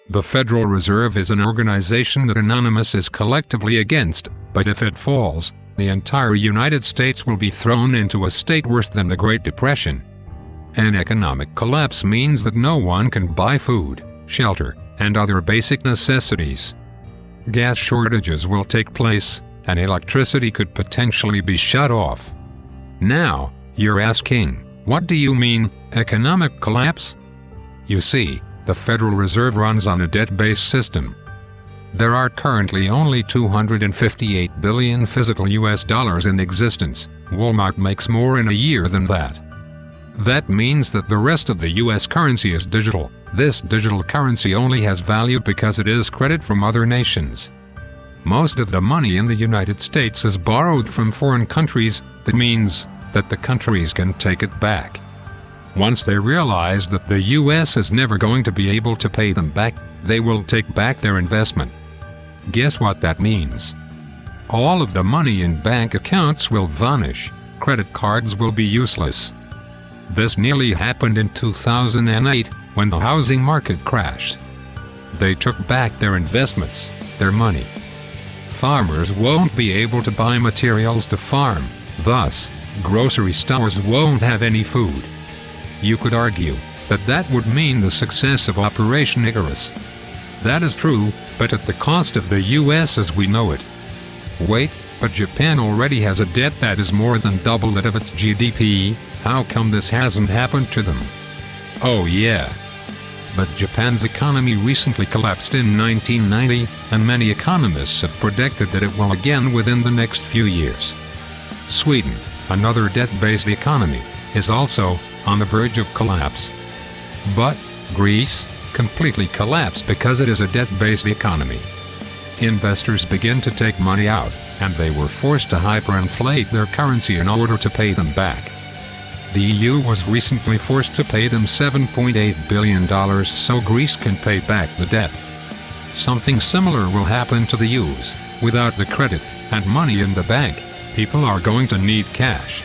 The Federal Reserve is an organization that Anonymous is collectively against, but if it falls, the entire United States will be thrown into a state worse than the Great Depression. An economic collapse means that no one can buy food, shelter, and other basic necessities. Gas shortages will take place, and electricity could potentially be shut off. Now, you're asking, what do you mean, economic collapse? You see, the Federal Reserve runs on a debt-based system. There are currently only 258 billion physical US dollars in existence. Walmart makes more in a year than that. That means that the rest of the US currency is digital. This digital currency only has value because it is credit from other nations. Most of the money in the United States is borrowed from foreign countries. That means that the countries can take it back. Once they realize that the US is never going to be able to pay them back, they will take back their investment. Guess what that means? All of the money in bank accounts will vanish. Credit cards will be useless. This nearly happened in 2008, when the housing market crashed. They took back their investments, their money. Farmers won't be able to buy materials to farm, thus, grocery stores won't have any food. You could argue that that would mean the success of Operation Icarus. That is true, but at the cost of the US as we know it. Wait, but Japan already has a debt that is more than double that of its GDP. How come this hasn't happened to them? Oh yeah. But Japan's economy recently collapsed in 1990, and many economists have predicted that it will again within the next few years. Sweden, another debt-based economy, is also on the verge of collapse. But Greece completely collapsed because it is a debt-based economy. Investors begin to take money out, and they were forced to hyper-inflate their currency in order to pay them back. The EU was recently forced to pay them $7.8 billion so Greece can pay back the debt. Something similar will happen to the US. Without the credit and money in the bank, people are going to need cash.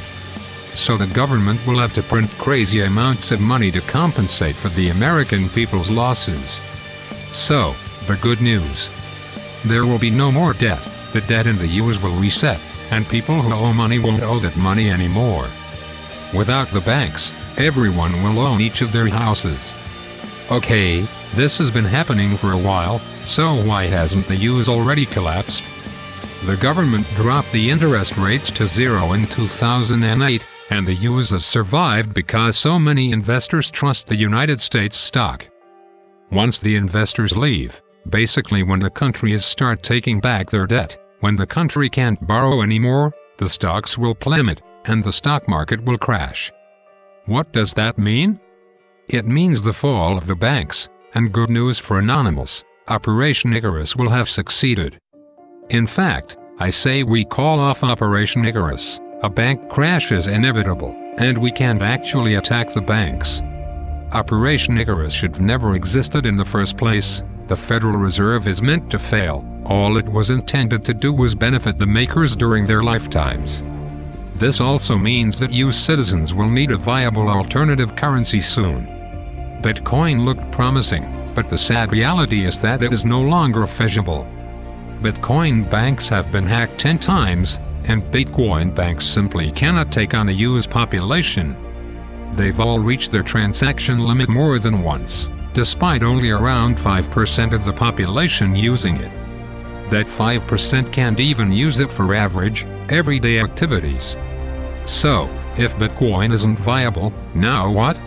So the government will have to print crazy amounts of money to compensate for the American people's losses. So, the good news. There will be no more debt. The debt in the US will reset, and people who owe money won't owe that money anymore. Without the banks, everyone will own each of their houses. Okay, this has been happening for a while, so why hasn't the US already collapsed? The government dropped the interest rates to zero in 2008, and the US has survived because so many investors trust the United States stock. Once the investors leave, basically when the countries start taking back their debt, when the country can't borrow anymore, the stocks will plummet, and the stock market will crash. What does that mean? It means the fall of the banks, and good news for Anonymous, Operation Icarus will have succeeded. In fact, I say we call off Operation Icarus. A bank crash is inevitable, and we can't actually attack the banks. Operation Icarus should have never existed in the first place. The Federal Reserve is meant to fail. All it was intended to do was benefit the makers during their lifetimes. This also means that US citizens will need a viable alternative currency soon. Bitcoin looked promising, but the sad reality is that it is no longer feasible. Bitcoin banks have been hacked 10 times, and Bitcoin banks simply cannot take on the US population. They've all reached their transaction limit more than once, despite only around 5% of the population using it. That 5% can't even use it for average, everyday activities. So, if Bitcoin isn't viable, now what?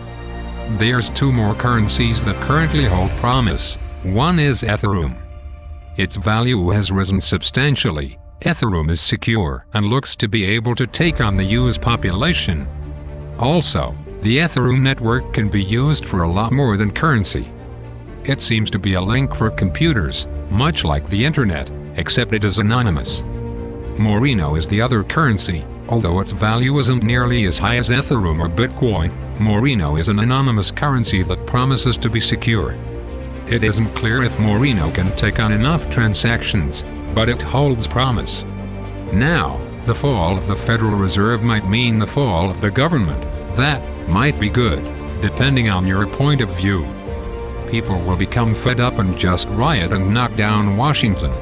There's two more currencies that currently hold promise. One is Ethereum. Its value has risen substantially. Ethereum is secure and looks to be able to take on the US population. Also, the Ethereum network can be used for a lot more than currency. It seems to be a link for computers, much like the internet, except it is anonymous. Moreno is the other currency. Although its value isn't nearly as high as Ethereum or Bitcoin, Moreno is an anonymous currency that promises to be secure. It isn't clear if Moreno can take on enough transactions, but it holds promise. Now, the fall of the Federal Reserve might mean the fall of the government. That might be good, depending on your point of view. People will become fed up and just riot and knock down Washington.